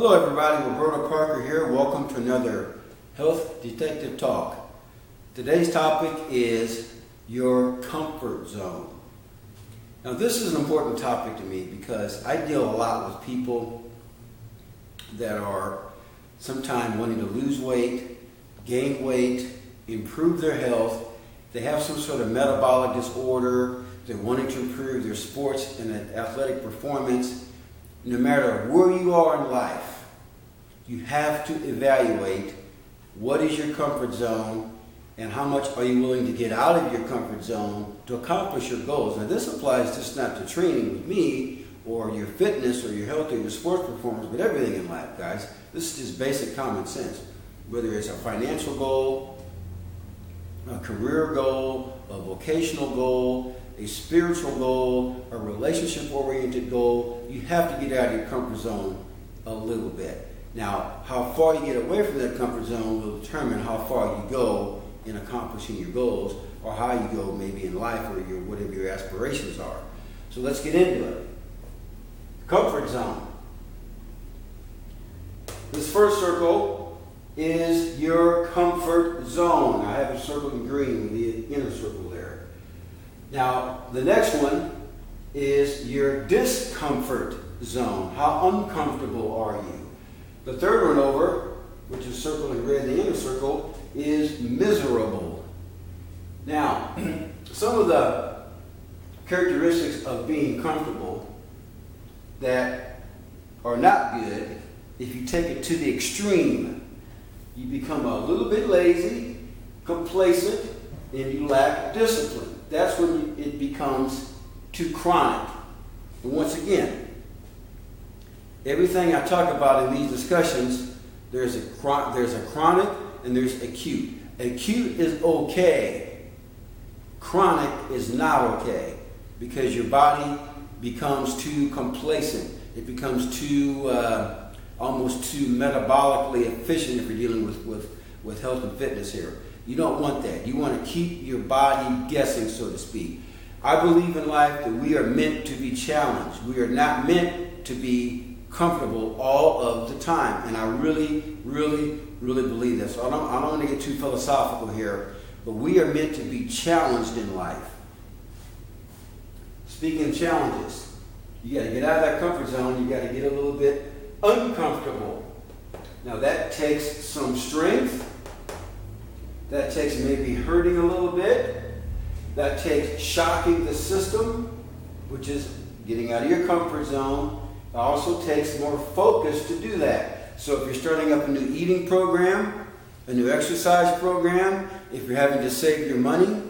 Hello everybody, Roberto Parker here. Welcome to another Health Detective Talk. Today's topic is your comfort zone. Now this is an important topic to me because I deal a lot with people that are sometimes wanting to lose weight, gain weight, improve their health. They have some sort of metabolic disorder. They're wanting to improve their sports and athletic performance. No matter where you are in life, you have to evaluate what is your comfort zone and how much are you willing to get out of your comfort zone to accomplish your goals. Now this applies just not to training with me or your fitness or your health or your sports performance, but everything in life, guys. This is just basic common sense. Whether it's a financial goal, a career goal, a vocational goal, a spiritual goal, a relationship-oriented goal, you have to get out of your comfort zone a little bit. Now, how far you get away from that comfort zone will determine how far you go in accomplishing your goals or how you go maybe in life or whatever your aspirations are. So let's get into it. Comfort zone. This first circle is your comfort zone. I have it circled in green with the inner circle there. Now, the next one is your discomfort zone. How uncomfortable are you? The third one over, which is circled in red, the inner circle, is miserable. Now, some of the characteristics of being comfortable that are not good, if you take it to the extreme, you become a little bit lazy, complacent, and you lack discipline. That's when it becomes too chronic. And once again, everything I talk about in these discussions, there's a chronic and there's acute. Acute is okay. Chronic is not okay because your body becomes too complacent. It becomes too, almost too metabolically efficient if you're dealing with health and fitness here. You don't want that. You want to keep your body guessing, so to speak. I believe in life that we are meant to be challenged. We are not meant to be comfortable all of the time. And I really, really, really believe that. So I don't want to get too philosophical here, but we are meant to be challenged in life. Speaking of challenges, you got to get out of that comfort zone. You got to get a little bit uncomfortable. Now that takes some strength. That takes maybe hurting a little bit. That takes shocking the system, which is getting out of your comfort zone. It also takes more focus to do that. So if you're starting up a new eating program, a new exercise program, if you're having to save your money,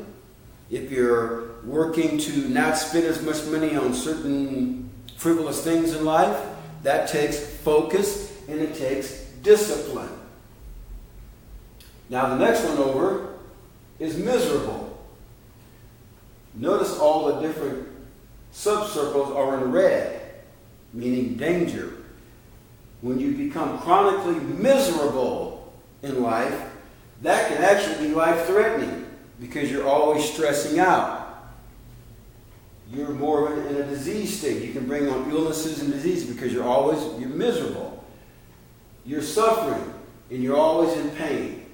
if you're working to not spend as much money on certain frivolous things in life, that takes focus and it takes discipline. Now the next one over is miserable. Notice all the different subcircles are in red, meaning danger. When you become chronically miserable in life, that can actually be life-threatening because you're always stressing out. You're more in a disease state. You can bring on illnesses and disease because you're miserable. You're suffering and you're always in pain.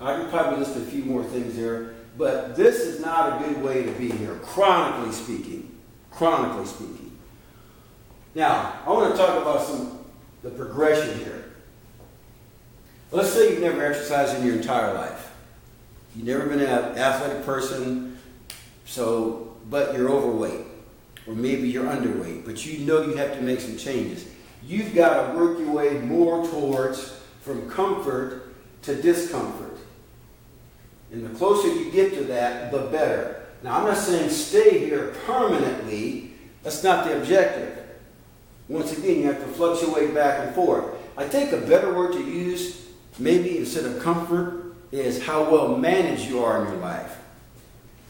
I could probably list a few more things there, but this is not a good way to be here, chronically speaking. Chronically speaking. Now, I want to talk about the progression here. Let's say you've never exercised in your entire life. You've never been an athletic person, but you're overweight, or maybe you're underweight, but you know you have to make some changes. You've got to work your way more towards from comfort to discomfort. And the closer you get to that, the better. Now, I'm not saying stay here permanently. That's not the objective. Once again, you have to fluctuate back and forth. I think a better word to use, maybe instead of comfort, is how well managed you are in your life.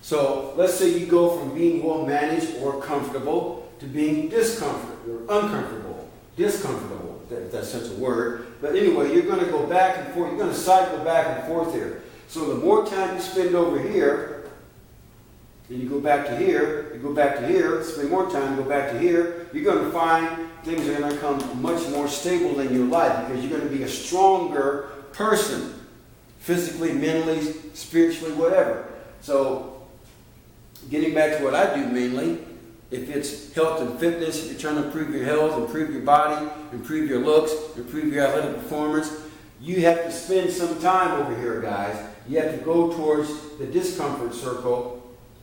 So let's say you go from being well managed or comfortable to being discomfort or uncomfortable. Discomfortable, if that's such a word. But anyway, you're going to go back and forth. You're going to cycle back and forth here. So the more time you spend over here, and you go back to here, you go back to here, spend more time, go back to here, you're going to find things are going to become much more stable in your life because you're going to be a stronger person, physically, mentally, spiritually, whatever. So, getting back to what I do mainly, if it's health and fitness, if you're trying to improve your health, improve your body, improve your looks, improve your athletic performance, you have to spend some time over here, guys. You have to go towards the discomfort circle.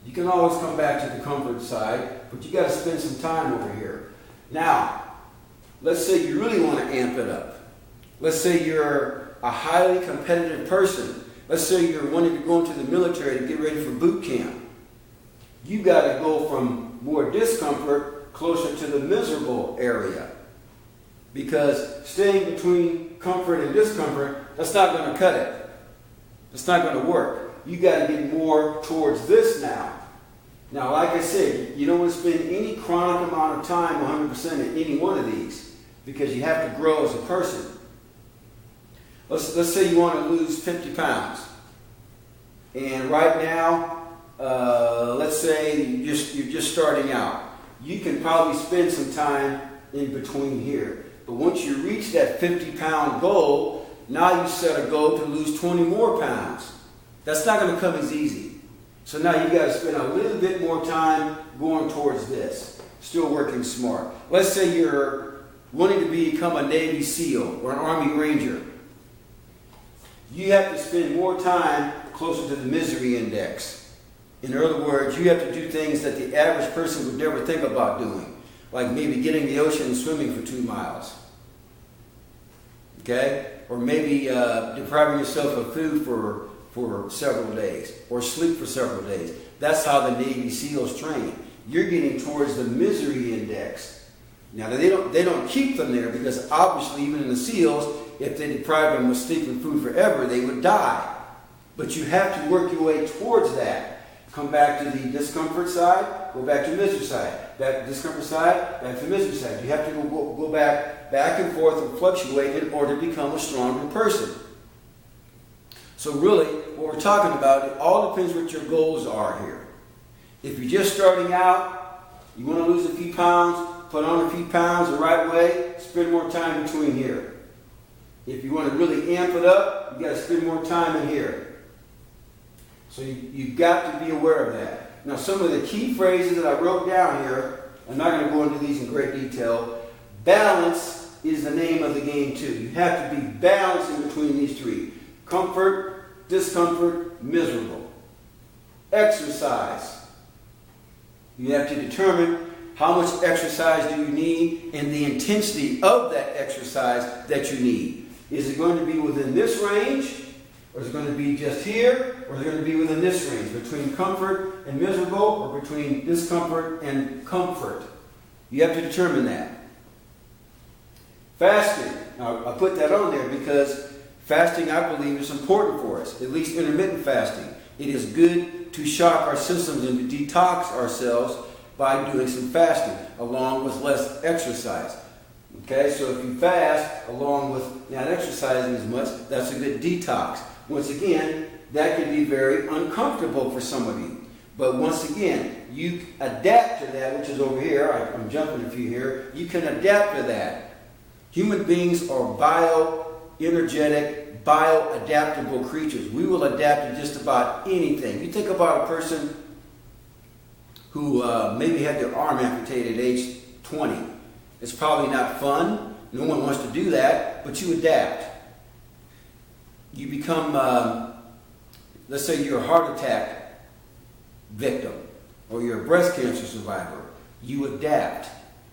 You can always come back to the comfort side, but you got to spend some time over here. Now, let's say you really want to amp it up. Let's say you're a highly competitive person. Let's say you're wanting to go into the military to get ready for boot camp. You got to go from more discomfort closer to the miserable area. Because staying between comfort and discomfort, that's not going to cut it. It's not going to work. You got to get more towards this now. Now, like I said, you don't want to spend any chronic amount of time 100% in any one of these because you have to grow as a person. Let's say you want to lose 50 pounds. And right now, let's say you're just starting out. You can probably spend some time in between here. But once you reach that 50-pound goal, now you set a goal to lose 20 more pounds. That's not going to come as easy. So now you got to spend a little bit more time going towards this. Still working smart. Let's say you're wanting to become a Navy SEAL or an Army Ranger. You have to spend more time closer to the misery index. In other words, you have to do things that the average person would never think about doing. Like maybe getting in the ocean and swimming for 2 miles. Okay? Or maybe depriving yourself of food for several days. Or sleep for several days. That's how the Navy SEALs train. You're getting towards the misery index. Now, they don't keep them there because obviously even in the SEALs, if they deprived them of sleep and food forever, they would die. But you have to work your way towards that. Come back to the discomfort side, go back to the misery side. Back to the discomfort side, back to the misery side. You have to go back and forth and fluctuate in order to become a stronger person. So really, what we're talking about, it all depends what your goals are here. If you're just starting out, you want to lose a few pounds, put on a few pounds the right way, spend more time between here. If you want to really amp it up, you got to spend more time in here. So you've got to be aware of that. Now, some of the key phrases that I wrote down here, I'm not going to go into these in great detail. Balance is the name of the game too. You have to be balanced in between these three. Comfort, discomfort, miserable. Exercise. You have to determine how much exercise do you need and the intensity of that exercise that you need. Is it going to be within this range? Or is it going to be just here? Or is it going to be within this range? Between comfort and miserable or between discomfort and comfort? You have to determine that. Fasting. Now, I put that on there because fasting, I believe, is important for us. At least intermittent fasting. It is good to shock our systems and to detox ourselves by doing some fasting, along with less exercise. Okay, so if you fast along with not exercising as much, that's a good detox. Once again, that can be very uncomfortable for some of you. But once again, you adapt to that, which is over here. I'm jumping a few here. You can adapt to that. Human beings are bioenergetic, bio-adaptable creatures. We will adapt to just about anything. You think about a person who maybe had their arm amputated at age 20. It's probably not fun. No one wants to do that, but you adapt. You become, let's say you're a heart attack victim or you're a breast cancer survivor. You adapt.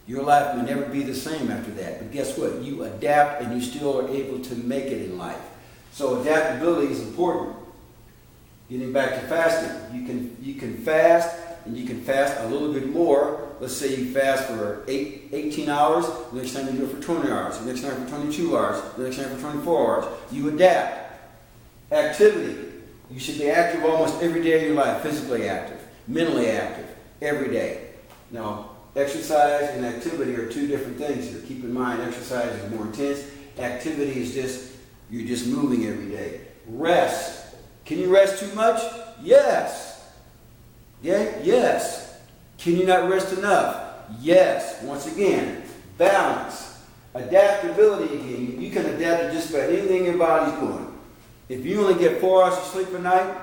Your life may never be the same after that. But guess what? You adapt and you still are able to make it in life. So adaptability is important. Getting back to fasting. You can fast and you can fast a little bit more. Let's say you fast for 18 hours. The next time you do it for 20 hours. The next time for 22 hours. The next time for 24 hours. You adapt. Activity. You should be active almost every day of your life. Physically active. Mentally active. Every day. Now, exercise and activity are two different things here. Keep in mind, exercise is more intense. Activity is you're just moving every day. Rest. Can you rest too much? Yes. Yeah? Yes. Can you not rest enough? Yes. Once again, balance. Adaptability again. You can adapt to just about anything your body's doing. If you only get 4 hours of sleep a night,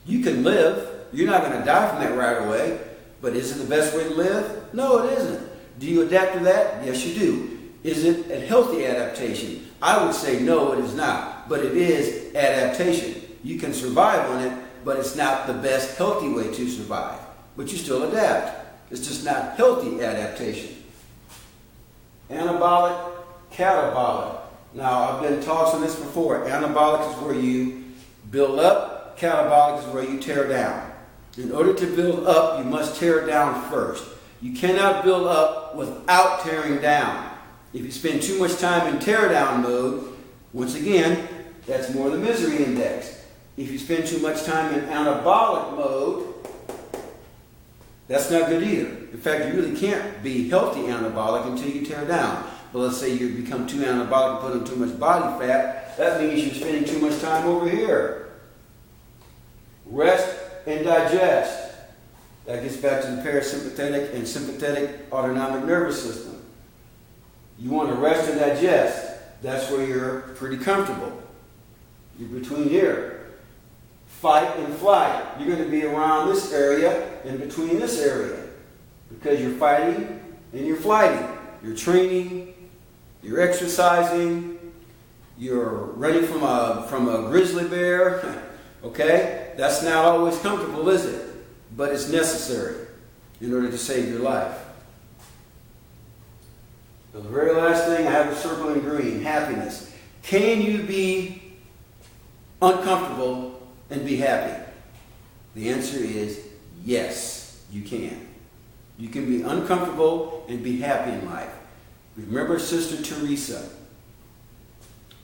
you can live. You're not going to die from that right away. But is it the best way to live? No, it isn't. Do you adapt to that? Yes, you do. Is it a healthy adaptation? I would say no, it is not. But it is adaptation. You can survive on it, but it's not the best healthy way to survive. But you still adapt. It's just not healthy adaptation. Anabolic, catabolic. Now, I've been talks on this before. Anabolic is where you build up. Catabolic is where you tear down. In order to build up, you must tear down first. You cannot build up without tearing down. If you spend too much time in tear down mode, once again, that's more the misery index. If you spend too much time in anabolic mode, that's not good either. In fact, you really can't be healthy anabolic until you tear down. But let's say you become too anabolic and put on too much body fat, that means you're spending too much time over here. Rest and digest. That gets back to the parasympathetic and sympathetic autonomic nervous system. You want to rest and digest. That's where you're pretty comfortable. You're between here. Fight and flight. You're going to be around this area and between this area because you're fighting and you're flighting. You're training, you're exercising, you're running from a grizzly bear. Okay? That's not always comfortable, is it? But it's necessary in order to save your life. So the very last thing, I have a circle in green, happiness. Can you be uncomfortable and be happy? The answer is yes, you can. You can be uncomfortable and be happy in life. Remember Sister Teresa.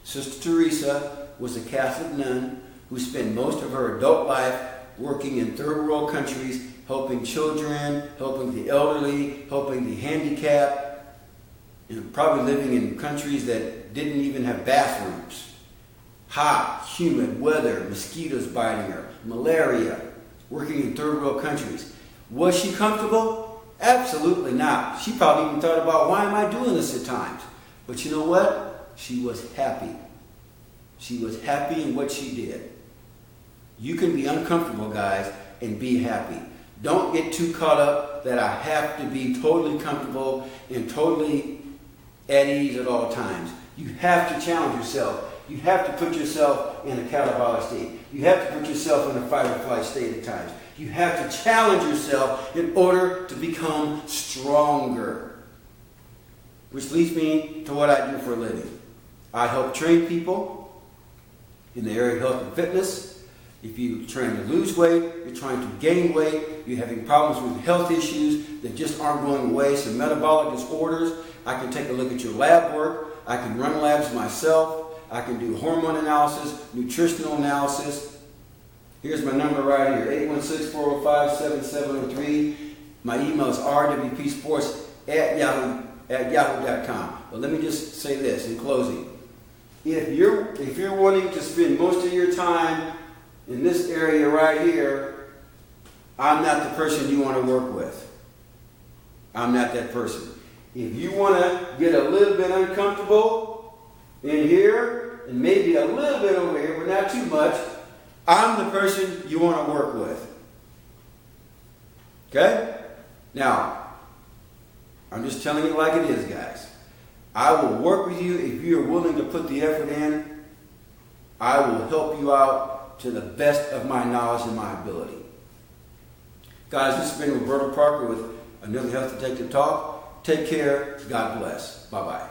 Sister Teresa was a Catholic nun who spent most of her adult life working in third world countries, helping children, helping the elderly, helping the handicapped, and probably living in countries that didn't even have bathrooms. Hot, humid weather, mosquitoes biting her, malaria, working in third world countries. Was she comfortable? Absolutely not. She probably even thought about, why am I doing this at times? But you know what? She was happy. She was happy in what she did. You can be uncomfortable, guys, and be happy. Don't get too caught up that I have to be totally comfortable and totally at ease at all times. You have to challenge yourself. You have to put yourself in a catabolic state. You have to put yourself in a fight or flight state at times. You have to challenge yourself in order to become stronger. Which leads me to what I do for a living. I help train people in the area of health and fitness. If you're trying to lose weight, you're trying to gain weight, you're having problems with health issues that just aren't going away, some metabolic disorders, I can take a look at your lab work. I can run labs myself. I can do hormone analysis, nutritional analysis. Here's my number right here, 816-405-7703. My email is rwpsports@yahoo.com. But let me just say this in closing. If you're wanting to spend most of your time in this area right here, I'm not the person you want to work with. I'm not that person. If you want to get a little bit uncomfortable in here, and maybe a little bit over here, but not too much, I'm the person you want to work with. Okay? Now, I'm just telling you like it is, guys. I will work with you if you are willing to put the effort in. I will help you out to the best of my knowledge and my ability. Guys, this has been Roberto Parker with another Health Detective Talk. Take care. God bless. Bye-bye.